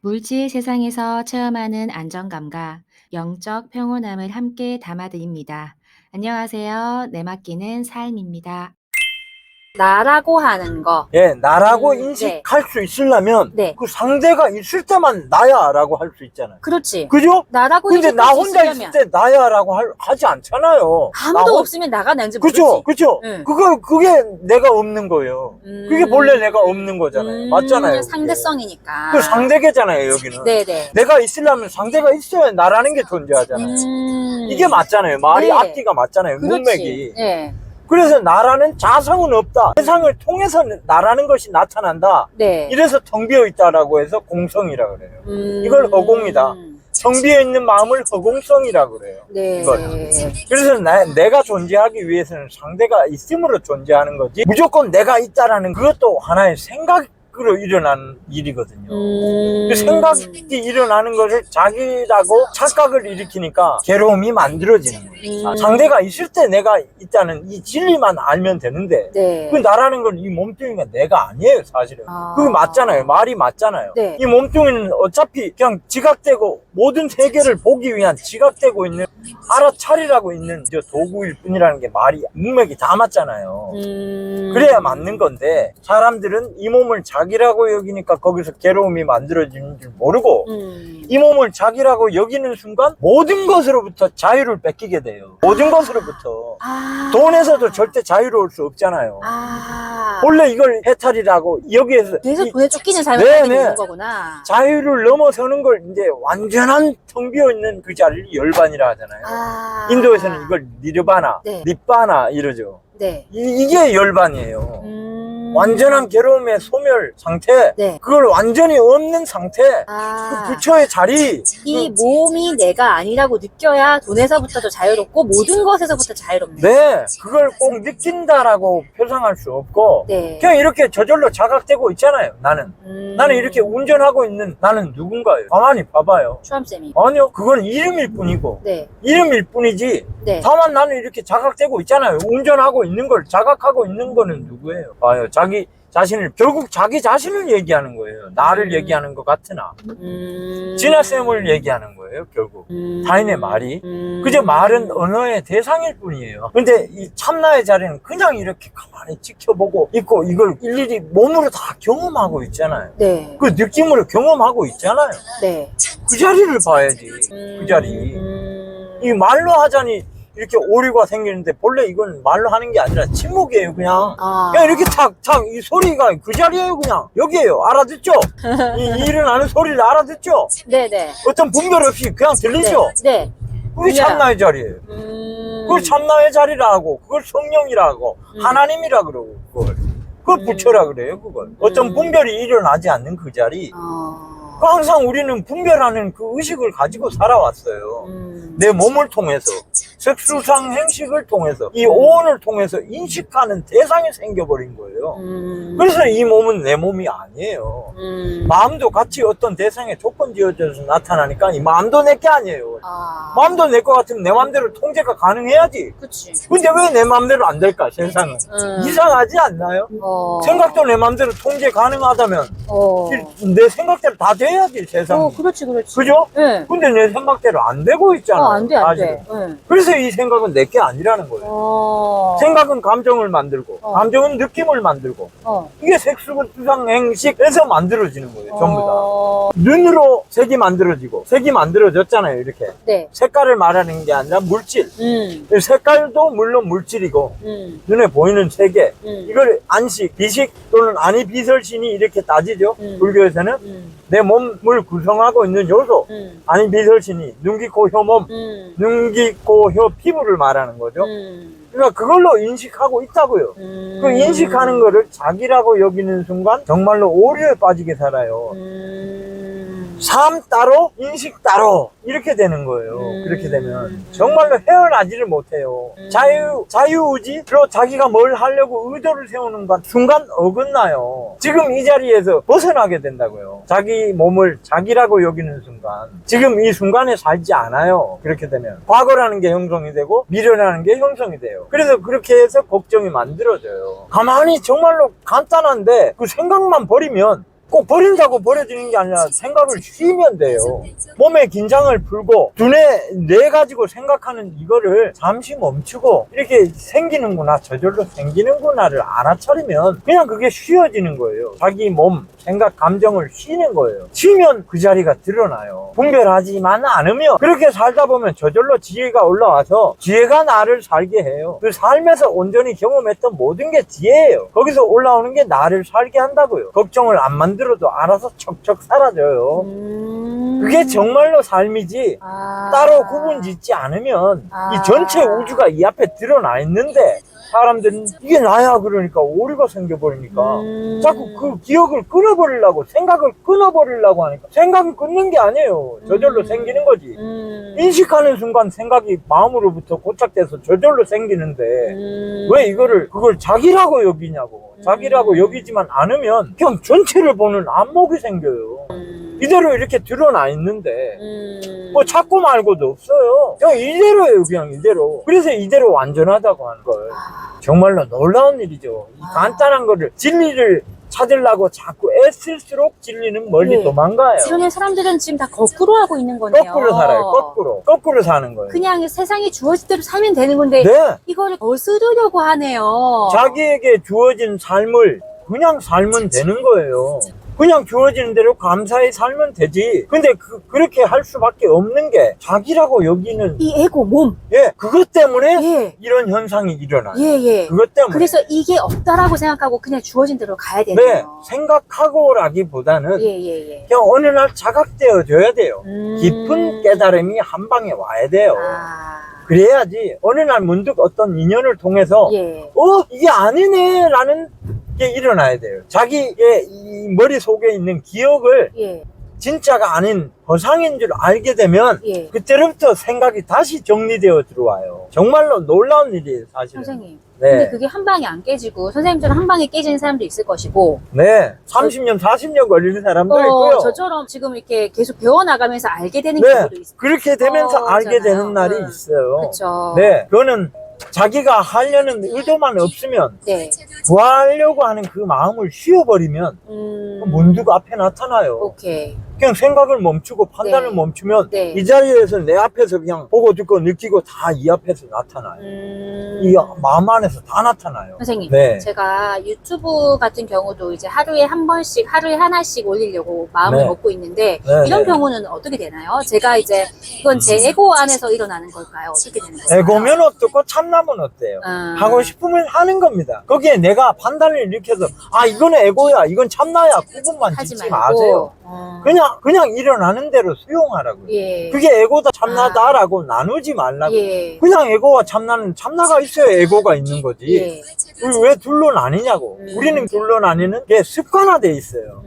물질 세상에서 체험하는 안정감과 영적 평온함을 함께 담아드립니다. 안녕하세요. 내 맡기는 삶입니다. 나라고 하는 거. 예, 나라고 네. 인식할 수 있으려면 네. 그 상대가 있을 때만 나야 라고 할 수 있잖아요. 그렇지. 그죠? 나라고 근데 나 인식할 수 혼자 있으려면 있을 때 나야 라고 하지 않잖아요. 아무도 없으면 나가 난지 모르지. 그죠? 그죠? 응. 그게 내가 없는 거예요. 그게 본래 내가 없는 거잖아요. 맞잖아요. 그게. 상대성이니까. 그 상대계잖아요, 여기는. 네네. 내가 있으려면 상대가 있어야 나라는 게 존재하잖아요. 이게 맞잖아요. 말이 네. 앞뒤가 맞잖아요. 그렇지. 문맥이. 네. 그래서 나라는 자성은 없다. 세상을 통해서 나라는 것이 나타난다. 네. 이래서 텅 비어 있다라고 해서 공성이라 그래요. 이걸 허공이다. 텅 비어 있는 마음을 허공성이라 그래요. 네. 이걸. 그래서 내가 존재하기 위해서는 상대가 있음으로 존재하는 거지. 무조건 내가 있다라는 그것도 하나의 생각으로 일어난 일이거든요. 그 생각이 일어나는 것을 자기라고 착각을 일으키니까 괴로움이 만들어지는 거예요. 상대가 있을 때 내가 있다는 이 진리만 알면 되는데 네. 그 나라는 건 이 몸뚱이가 내가 아니에요, 사실은. 아. 그게 맞잖아요. 말이 맞잖아요. 네. 이 몸뚱이는 어차피 그냥 지각되고 모든 세계를 보기 위한 지각되고 있는 알아차리라고 있는 저 도구일 뿐이라는 게 말이 문맥이 다 맞잖아요. 그래야 맞는 건데 사람들은 이 몸을 자기라고 여기니까 거기서 괴로움이 만들어지는 줄 모르고 이 몸을 자기라고 여기는 순간 모든 것으로부터 자유를 뺏기게 돼요. 모든 것으로부터. 돈에서도 절대 자유로울 수 없잖아요. 원래 이걸 해탈이라고 여기에서 계속 이 쫓기는 삶을 네, 살게 네. 되는 거구나. 자유를 넘어서는 걸 이제 완전한 텅 비어 있는 그 자리를 열반이라 하잖아요. 인도에서는 이걸 니르바나, 네. 립바나 이러죠. 네. 이게 열반이에요. 완전한 괴로움의 소멸 상태, 네. 그걸 완전히 없는 상태, 그 부처의 자리. 이 몸이 내가 아니라고 느껴야 돈에서부터도 자유롭고 모든 것에서부터 자유롭네. 네, 그걸 꼭 느낀다라고 표상할 수 없고 네. 그냥 이렇게 저절로 자각되고 있잖아요. 나는 이렇게 운전하고 있는 나는 누군가요? 가만히 봐봐요. 추함쌤이. 아니요, 그건 이름일 뿐이고 네. 이름일 뿐이지. 네. 다만 나는 이렇게 자각되고 있잖아요. 운전하고 있는 걸 자각하고 있는 거는 누구예요? 봐요. 자기 자신을, 결국 자기 자신을 얘기하는 거예요. 나를 얘기하는 것 같으나 진화쌤을 얘기하는 거예요. 결국 타인의 말이 그저 말은 언어의 대상일 뿐이에요. 근데 이 참나의 자리는 그냥 이렇게 가만히 지켜보고 있고 이걸 일일이 몸으로 다 경험하고 있잖아요. 네. 그 느낌으로 경험하고 있잖아요. 네. 그 자리를 봐야지. 그 자리. 이 말로 하자니 이렇게 오류가 생기는데 본래 이건 말로 하는 게 아니라 침묵이에요. 그냥 이렇게 탁탁 이 소리가 그 자리에요. 그냥 여기에요. 알아듣죠? 이 일어나는 소리를 알아듣죠? 네네. 어떤 분별 없이 그냥 들리죠? 네. 그게 참나의 자리예요. 그걸 참나의 자리라 하고 그걸 성령이라 하고 하나님이라 그러고 그걸 부처라 그래요. 그걸 어떤 분별이 일어나지 않는 그 자리. 그 항상 우리는 분별하는 그 의식을 가지고 살아왔어요. 내 몸을 통해서, 색수상 행식을 통해서, 이 오온을 통해서 인식하는 대상이 생겨버린 거예요. 그래서 이 몸은 내 몸이 아니에요. 마음도 같이 어떤 대상에 조건 지어져서 나타나니까 이 마음도 내 게 아니에요. 마음도 내 거 같으면 내 마음대로 통제가 가능해야지. 그치. 근데 왜 내 마음대로 안 될까, 세상은? 이상하지 않나요? 생각도 내 마음대로 통제 가능하다면 내 생각대로 다 돼야지, 세상은. 그렇지. 그죠? 네. 근데 내 생각대로 안 되고 있잖아. 안 돼. 그래서 이 생각은 내 게 아니라는 거예요. 생각은 감정을 만들고, 감정은 느낌을 만들고, 이게 색수상 행식에서 만들어지는 거예요, 전부 다. 눈으로 색이 만들어지고, 색이 만들어졌잖아요, 이렇게. 네. 색깔을 말하는 게 아니라 물질. 색깔도 물론 물질이고, 눈에 보이는 세계. 이걸 안식, 비식 또는 아니 비설신이 이렇게 따지죠. 불교에서는 내 몸을 구성하고 있는 요소, 아니 비설신이 눈, 귀, 코, 혀, 몸, 눈, 귀, 코, 혀, 피부를 말하는 거죠. 그러니까 그걸로 인식하고 있다고요. 그 인식하는 거를 자기라고 여기는 순간 정말로 오류에 빠지게 살아요. 삶 따로, 인식 따로 이렇게 되는 거예요. 그렇게 되면 정말로 헤어나지를 못해요. 자유의지로 자기가 뭘 하려고 의도를 세우는 순간 어긋나요. 지금 이 자리에서 벗어나게 된다고요. 자기 몸을 자기라고 여기는 순간, 지금 이 순간에 살지 않아요. 그렇게 되면 과거라는 게 형성이 되고 미래라는 게 형성이 돼요. 그래서 그렇게 해서 걱정이 만들어져요. 가만히 정말로 간단한데 그 생각만 버리면 꼭 버린다고 버려지는 게 아니라 생각을 쉬면 돼요. 몸의 긴장을 풀고 두뇌 내 가지고 생각하는 이거를 잠시 멈추고 이렇게 생기는구나, 저절로 생기는구나를 알아차리면 그냥 그게 쉬워지는 거예요. 자기 몸, 생각, 감정을 쉬는 거예요. 쉬면 그 자리가 드러나요. 분별하지만 않으면 그렇게 살다 보면 저절로 지혜가 올라와서 지혜가 나를 살게 해요. 그 삶에서 온전히 경험했던 모든 게 지혜예요. 거기서 올라오는 게 나를 살게 한다고요. 걱정을 안 만들어도 알아서 척척 사라져요. 그게 정말로 삶이지 따로 구분 짓지 않으면 이 전체 우주가 이 앞에 드러나 있는데 사람들은 이게 나야 그러니까 오류가 생겨버리니까 자꾸 그 기억을 끊어버리려고, 생각을 끊어버리려고 하니까 생각은 끊는 게 아니에요. 저절로 생기는 거지. 인식하는 순간 생각이 마음으로부터 고착돼서 저절로 생기는데 왜 그걸 자기라고 여기냐고. 자기라고 여기지만 않으면 그냥 전체를 보는 안목이 생겨요. 이대로 이렇게 드러나 있는데 뭐 찾고 말고도 없어요. 그냥 이대로예요. 그냥 이대로. 그래서 이대로 완전하다고 하는 걸. 정말로 놀라운 일이죠. 이 간단한 거를, 진리를 찾으려고 자꾸 애쓸수록 진리는 멀리 도망가요. 주변의 사람들은 지금 다 거꾸로 하고 있는 거네요. 거꾸로 살아요. 거꾸로 사는 거예요. 그냥 세상에 주어진 대로 살면 되는 건데 네. 이거를 거스르려고 하네요. 자기에게 주어진 삶을 그냥 살면 되는 거예요. 그냥 주어지는 대로 감사히 살면 되지. 근데 그렇게 할 수밖에 없는 게 자기라고 여기는 이 에고, 몸. 예, 그것 때문에 이런 현상이 일어나요. 그것 때문에. 그래서 이게 없다라고 생각하고 그냥 주어진 대로 가야 되네요. 네, 생각하고라기보다는 그냥 어느 날 자각되어 줘야 돼요. 깊은 깨달음이 한 방에 와야 돼요. 그래야지 어느 날 문득 어떤 인연을 통해서 이게 아니네 라는 게 일어나야 돼요. 자기의 이 머릿속에 있는 기억을 진짜가 아닌 허상인 줄 알게 되면 그때부터 생각이 다시 정리되어 들어와요. 정말로 놀라운 일이에요, 사실은. 선생님. 네. 근데 그게 한 방에 안 깨지고 선생님처럼 한 방에 깨지는 사람도 있을 것이고 네, 30년, 40년 걸리는 사람도 있고요. 저처럼 지금 이렇게 계속 배워나가면서 알게 되는 네, 경우도 있어요. 그렇게 되면서 알게 되는 날이 있어요. 그렇죠. 네, 그거는 자기가 하려는 의도만 없으면 구하려고 하는 그 마음을 쉬어버리면 문득 앞에 나타나요. 오케이. 그냥 생각을 멈추고 판단을 멈추면 이 자리에서 내 앞에서 그냥 보고 듣고 느끼고 다 이 앞에서 나타나요. 이 마음 안에서 다 나타나요. 선생님, 네. 제가 유튜브 같은 경우도 이제 하루에 한 번씩, 하루에 하나씩 올리려고 마음을 먹고 있는데 이런 경우는 어떻게 되나요? 제가 이제 이건 제 에고 안에서 일어나는 걸까요? 어떻게 되는 거예요? 에고면 어떻고 참나면 어때요? 하고 싶으면 하는 겁니다. 거기에 내가 판단을 일으켜서 이거는 에고야, 이건 참나야 구분만 짓지 마세요. 그냥 일어나는 대로 수용하라고요. 그게 에고다 참나다라고 나누지 말라고. 그냥 에고와 참나는 참나가 있어야 에고가 있는 거지. 왜 둘로 나뉘냐고. 우리는 둘로 나뉘는 게 습관화돼 있어요.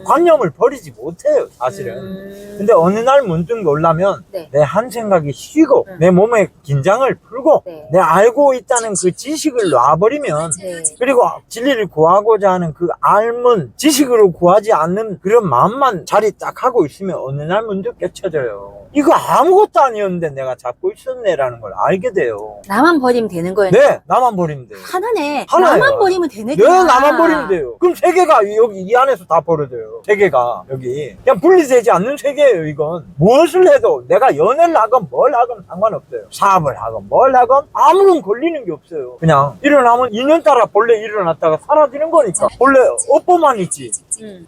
관념을 버리지 못해요, 사실은. 근데 어느 날 문득 놀라면 내 한 생각이 쉬고 내 몸의 긴장을 풀고 내 알고 있다는 그 지식을 놔버리면 그리고 진리를 구하고자 하는 그 알문, 지식으로 구하지 않는 그런 마음만 자리 딱 하고 있으면 어느 날 문득 깨쳐져요. 이거 아무것도 아니었는데 내가 잡고 있었네라는 걸 알게 돼요. 나만 버리면 되는 거예요? 네, 나만 버리면 돼요. 하나네. 하나예요. 나만 버리면 되네. 네, 나만 버리면 돼요. 그럼 세계가 여기 이 안에서 다 벌어져요. 세계가 여기 그냥 분리되지 않는 세계예요. 이건 무엇을 해도 내가 연애를 하건 뭘 하건 상관없어요. 사업을 하건 뭘 하건 아무런 걸리는 게 없어요. 그냥 일어나면 인연 따라 본래 일어났다가 사라지는 거니까. 본래 업보만 있지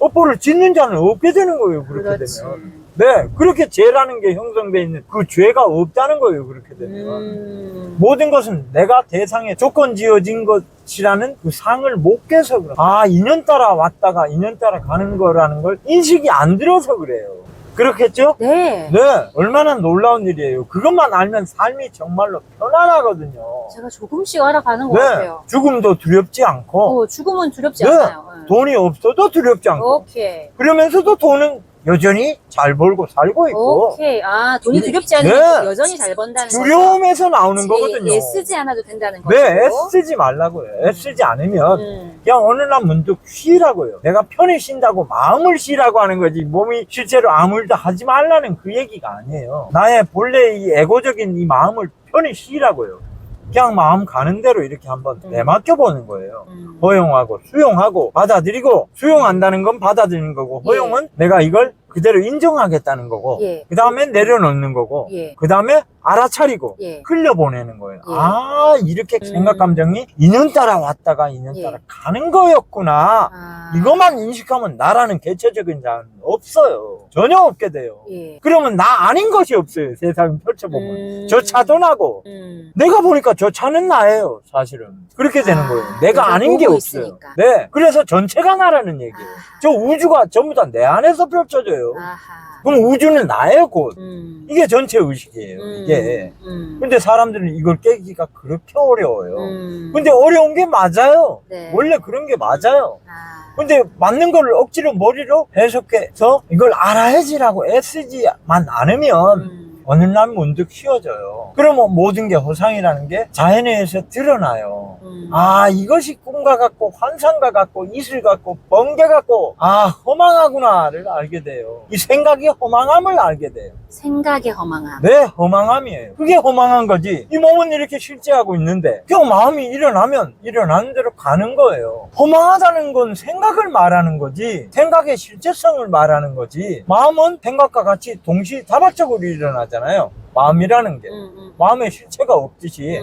업보를 짓는 자는 없게 되는 거예요. 그렇게 되면. 네, 그렇게 죄라는 게 형성되어 있는 그 죄가 없다는 거예요. 그렇게 되면 모든 것은 내가 대상에 조건 지어진 것이라는 그 상을 못 깨서 그래요. 인연 따라 왔다가 인연 따라 가는 거라는 걸 인식이 안 들어서 그래요. 그렇겠죠? 네. 얼마나 놀라운 일이에요. 그것만 알면 삶이 정말로 편안하거든요. 제가 조금씩 알아가는 것 같아요. 죽음도 두렵지 않고 죽음은 두렵지 않아요. 돈이 없어도 두렵지 않고 오케이. 그러면서도 돈은 여전히 잘 벌고 살고 있고. 오케이. 돈이 두렵지 않으면 여전히 잘 번다는 거죠. 두려움에서 나오는 거거든요. 애쓰지 않아도 된다는 거죠. 네, 애쓰지 말라고요. 애쓰지 않으면 그냥 어느 날 문득 쉬라고요. 내가 편히 쉰다고 마음을 쉬라고 하는 거지 몸이 실제로 아무 일도 하지 말라는 그 얘기가 아니에요. 나의 본래 이 에고적인 이 마음을 편히 쉬라고요. 그냥 마음 가는 대로 이렇게 한번 내맡겨 보는 거예요. 허용하고 수용하고 받아들이고, 수용한다는 건 받아들이는 거고, 허용은 내가 이걸 그대로 인정하겠다는 거고, 예. 그 다음에 내려놓는 거고, 예. 그 다음에 알아차리고 예. 흘려보내는 거예요. 예. 아, 이렇게 생각 감정이 인연 따라 왔다가 인연 예. 따라 가는 거였구나. 아. 이것만 인식하면 나라는 개체적인 자는 없어요. 전혀 없게 돼요. 예. 그러면 나 아닌 것이 없어요. 세상을 펼쳐보면. 저 차도 나고, 내가 보니까 저 차는 나예요, 사실은. 그렇게 되는 거예요. 내가 아닌 게 보고 없어요. 있으니까. 네. 그래서 전체가 나라는 얘기예요. 저 우주가 전부 다 내 안에서 펼쳐져요. 아하. 그럼 우주는 나예요, 곧. 음. 이게 전체 의식이에요, 이게. 근데 사람들은 이걸 깨기가 그렇게 어려워요. 근데 어려운 게 맞아요. 네. 원래 그런 게 맞아요. 아. 근데 맞는 걸 억지로 머리로 해석해서 이걸 알아야지라고 애쓰지만 않으면 어느 날 문득 휘어져요. 그러면 모든 게 허상이라는 게 자연에 의해서 드러나요. 아, 이것이 꿈과 같고 환상과 같고 이슬 같고 번개 같고 아, 허망하구나를 알게 돼요. 이 생각이 허망함을 알게 돼요. 생각의 허망함. 네, 허망함이에요. 그게 허망한 거지. 이 몸은 이렇게 실제하고 있는데 그 마음이 일어나면 일어나는 대로 가는 거예요. 허망하다는 건 생각을 말하는 거지, 생각의 실제성을 말하는 거지. 마음은 생각과 같이 동시다발적으로 일어나잖아요. 마음이라는 게 마음의 실체가 없듯이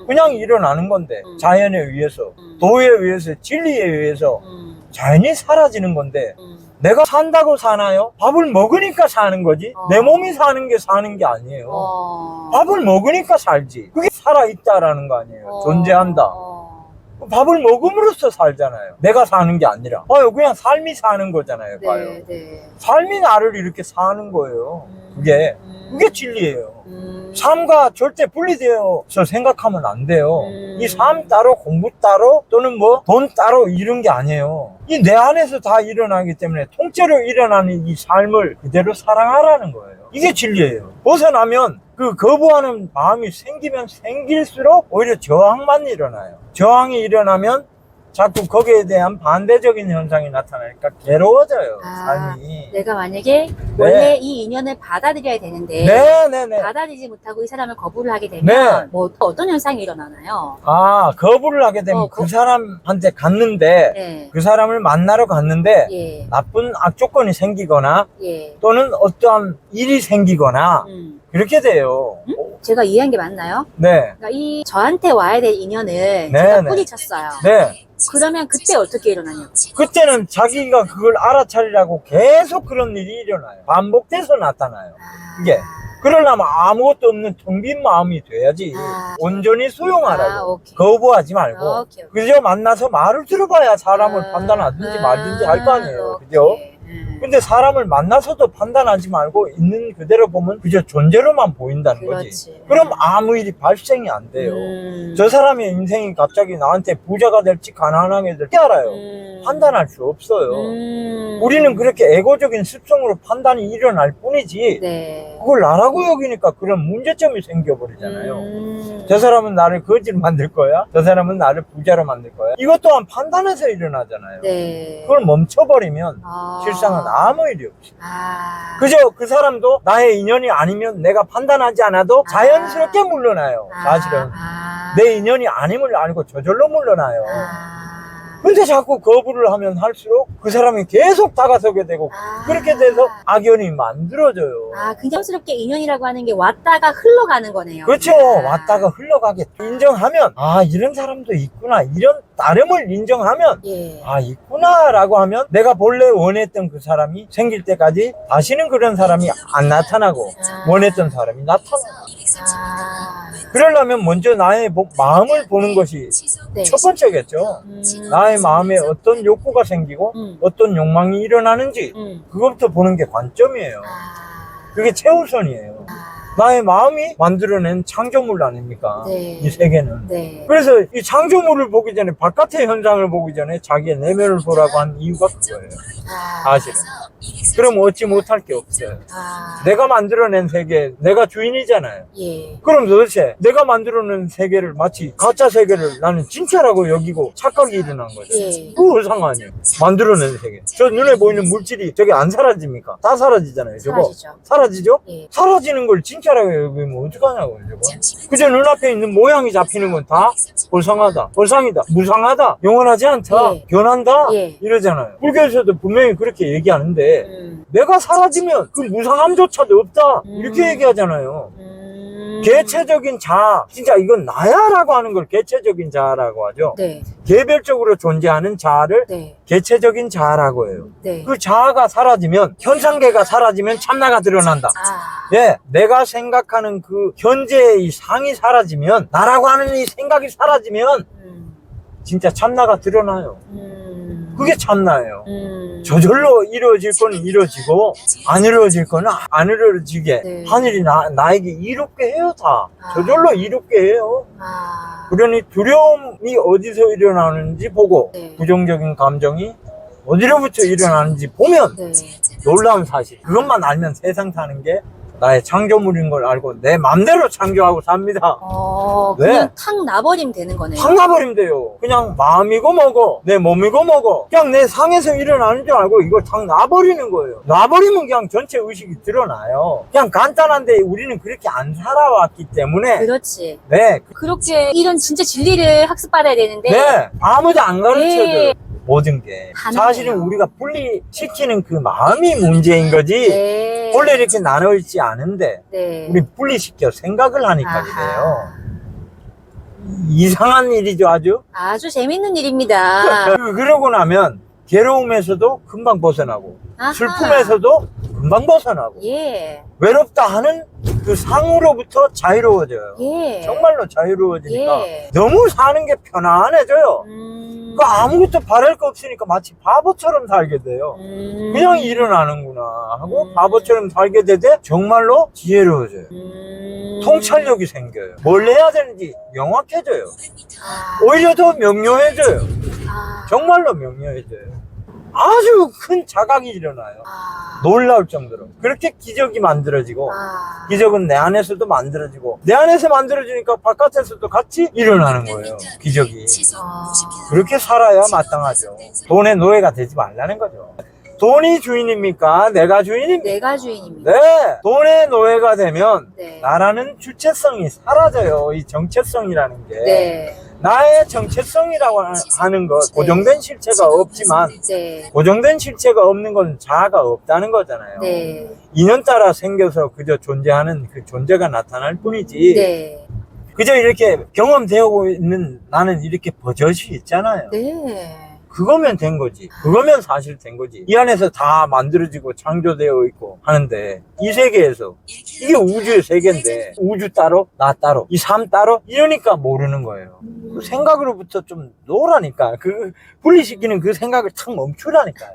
그냥 일어나는 건데, 자연에 의해서, 도에 의해서, 진리에 의해서 자연히 사라지는 건데 내가 산다고 사나요? 밥을 먹으니까 사는 거지. 내 몸이 사는 게 아니에요. 밥을 먹으니까 살지. 그게 살아있다라는 거 아니에요. 존재한다. 밥을 먹음으로써 살잖아요. 내가 사는 게 아니라. 봐요, 그냥 삶이 사는 거잖아요. 봐요. 네, 네. 삶이 나를 이렇게 사는 거예요. 그게 진리예요. 삶과 절대 분리되어서 생각하면 안 돼요. 이 삶 따로, 공부 따로, 또는 뭐 돈 따로 이런 게 아니에요. 이 내 안에서 다 일어나기 때문에 통째로 일어나는 이 삶을 그대로 사랑하라는 거예요. 이게 진리예요. 벗어나면 그 거부하는 마음이 생기면 생길수록 오히려 저항만 일어나요. 저항이 일어나면 자꾸 거기에 대한 반대적인 현상이 나타나니까 괴로워져요, 삶이. 내가 만약에 원래 이 인연을 받아들여야 되는데 네네네. 받아들이지 못하고 이 사람을 거부를 하게 되면 네. 뭐 어떤 현상이 일어나나요? 아, 거부를 하게 되면 그 사람한테 갔는데 네. 그 사람을 만나러 갔는데 예. 나쁜 악조건이 생기거나 예. 또는 어떠한 일이 생기거나 그렇게 돼요. 제가 이해한 게 맞나요? 네. 그러니까 이 저한테 와야 될 인연을 네, 제가 네. 뿌리쳤어요. 네. 그러면 그때 어떻게 일어나냐고. 그때는 자기가 그걸 알아차리라고 계속 그런 일이 일어나요. 반복돼서 나타나요. 이게. 그러려면 아무것도 없는 텅 빈 마음이 돼야지. 온전히 수용하라고. 오케이. 거부하지 말고. 오케이. 그죠? 만나서 말을 들어봐야 사람을 판단하든지 말든지 할 거 아니에요. 그죠? 근데 사람을 만나서도 판단하지 말고 있는 그대로 보면 그저 존재로만 보인다는 거지. 그렇지. 그럼 아무 일이 발생이 안 돼요. 저 사람의 인생이 갑자기 나한테 부자가 될지 가난하게 될지 알아요. 판단할 수 없어요. 우리는 그렇게 에고적인 습성으로 판단이 일어날 뿐이지 네. 그걸 나라고 여기니까 그런 문제점이 생겨버리잖아요. 저 사람은 나를 거지로 만들 거야? 저 사람은 나를 부자로 만들 거야? 이것 또한 판단해서 일어나잖아요. 네. 그걸 멈춰버리면 실상은 아무 일이 없어요. 그저 그 사람도 나의 인연이 아니면 내가 판단하지 않아도 자연스럽게 물러나요. 사실은 내 인연이 아님을 알고 저절로 물러나요. 근데 자꾸 거부를 하면 할수록 그 사람이 계속 다가서게 되고 그렇게 돼서 악연이 만들어져요. 긍정스럽게 인연이라고 하는 게 왔다가 흘러가는 거네요. 그렇죠. 왔다가 흘러가게 인정하면 이런 사람도 있구나, 이런 다름을 인정하면 예. 있구나 라고 하면 내가 본래 원했던 그 사람이 생길 때까지 다시는 그런 사람이 안 나타나고 원했던 사람이 나타나요. 그러려면 먼저 나의 마음을 보는 것이 네. 첫 번째겠죠. 나의 마음에 어떤 욕구가 생기고 어떤 욕망이 일어나는지 그것부터 보는 게 관점이에요. 그게 최우선이에요. 나의 마음이 만들어낸 창조물 아닙니까? 네. 이 세계는. 네. 그래서 이 창조물을 보기 전에, 바깥의 현상을 보기 전에 자기의 내면을 보라고 한 이유가 그거예요. 사실은. 그럼 얻지 못할 게 없어요. 내가 만들어낸 세계, 내가 주인이잖아요. 예. 그럼 도대체 내가 만들어낸 세계를 마치 가짜 세계를 나는 진짜라고 여기고 착각이 일어난 거죠. 예. 그거 상관이에요. 만들어낸 세계. 저 눈에 보이는 물질이 저게 안 사라집니까? 다 사라지잖아요. 저거. 사라지죠. 사라지죠? 예. 사라지는 걸 진짜 숫자라고 여기면 어떡하냐고. 그저 눈앞에 있는 모양이 잡히는 건 다 불상하다, 불상이다, 무상하다, 영원하지 않다, 예. 변한다 예. 이러잖아요. 불교에서도 분명히 그렇게 얘기하는데 내가 사라지면 그 무상함조차도 없다 이렇게 얘기하잖아요. 개체적인 자아, 진짜 이건 나야라고 하는 걸 개체적인 자아라고 하죠. 네. 개별적으로 존재하는 자아를 네. 개체적인 자아라고 해요. 네. 그 자아가 사라지면, 현상계가 사라지면 참나가 드러난다. 아. 예, 내가 생각하는 그 현재의 이 상이 사라지면, 나라고 하는 이 생각이 사라지면 진짜 참나가 드러나요. 그게 참나예요. 저절로 이루어질 건 이루어지고 안 이루어질 거는 안 이루어지게 네. 하늘이 나에게 이롭게 해요. 다 아. 저절로 이롭게 해요. 아. 그러니 두려움이 어디서 일어나는지 보고 네. 부정적인 감정이 어디로부터 일어나는지 보면 네. 놀라운 사실, 그것만 알면 세상 사는 게 나의 창조물인 걸 알고 내 맘대로 창조하고 삽니다. 그냥 네. 탁 나버리면 되는 거네요. 확 나버리면 돼요. 그냥 마음이고 뭐고 내 몸이고 뭐고 그냥 내 상에서 일어나는 줄 알고 이걸 탁 놔버리는 거예요. 놔버리면 그냥 전체 의식이 드러나요. 그냥 간단한데 우리는 그렇게 안 살아왔기 때문에. 그렇지. 네, 그렇게 이런 진짜 진리를 학습받아야 되는데. 네, 아무도 안 가르쳐줘요. 네. 모든 게 하나네요. 사실은 우리가 분리시키는 그 마음이 문제인 거지. 네. 원래 이렇게 나눠있지 않은데 네. 우리 분리시켜 생각을 하니까 아하. 그래요. 이상한 일이죠. 아주 재밌는 일입니다. 그러고 나면 괴로움에서도 금방 벗어나고 아하. 슬픔에서도 금방 벗어나고 예. 외롭다 하는 그 상으로부터 자유로워져요. 예. 정말로 자유로워지니까 예. 너무 사는 게 편안해져요. 그 아무것도 바랄 거 없으니까 마치 바보처럼 살게 돼요. 그냥 일어나는구나 하고 바보처럼 살게 되되 정말로 지혜로워져요. 통찰력이 생겨요. 뭘 해야 되는지 명확해져요. 오히려 더 명료해져요. 정말로 명료해져요. 아주 큰 자각이 일어나요. 놀라울 정도로. 그렇게 기적이 만들어지고 기적은 내 안에서도 만들어지고 내 안에서 만들어지니까 바깥에서도 같이 일어나는 거예요. 기적이. 그렇게 살아야 마땅하죠. 돈의 노예가 되지 말라는 거죠. 돈이 주인입니까? 내가 주인입니까? 내가 주인입니다. 네. 돈의 노예가 되면 네. 나라는 주체성이 사라져요. 이 정체성이라는 게. 네. 나의 정체성이라고 하는 것, 네. 고정된 실체가 없지만 네. 고정된 실체가 없는 건 자아가 없다는 거잖아요. 네. 인연 따라 생겨서 그저 존재하는 그 존재가 나타날 뿐이지. 네. 그저 이렇게 경험되고 있는 나는 이렇게 버젓이 있잖아요. 네. 그거면 된 거지. 그거면 사실 된 거지. 이 안에서 다 만들어지고 창조되어 있고 하는데 이 세계에서 이게 우주의 세계인데 우주 따로 나 따로 이 삶 따로 이러니까 모르는 거예요. 그 생각으로부터 좀 놓으라니까. 그 분리시키는 그 생각을 탁 멈추라니까요.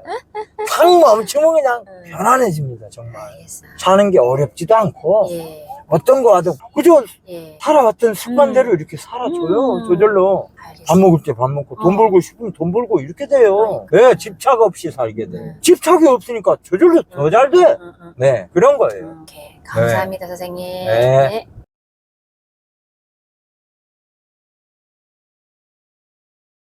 탁 멈추면 그냥 편안해집니다. 정말. 알겠어요. 사는 게 어렵지도 않고 예. 어떤 거 와도 그저 예. 살아왔던 습관대로 이렇게 살아줘요. 저절로. 밥 알겠어요. 먹을 때 밥 먹고 돈 벌고 싶으면 돈 벌고 이렇게 돼요. 왜 집착 없이 살게 돼. 집착이 없으니까 저절로 더 잘 돼. 네, 그런 거예요. 오케이. 감사합니다, 선생님. 네. 네.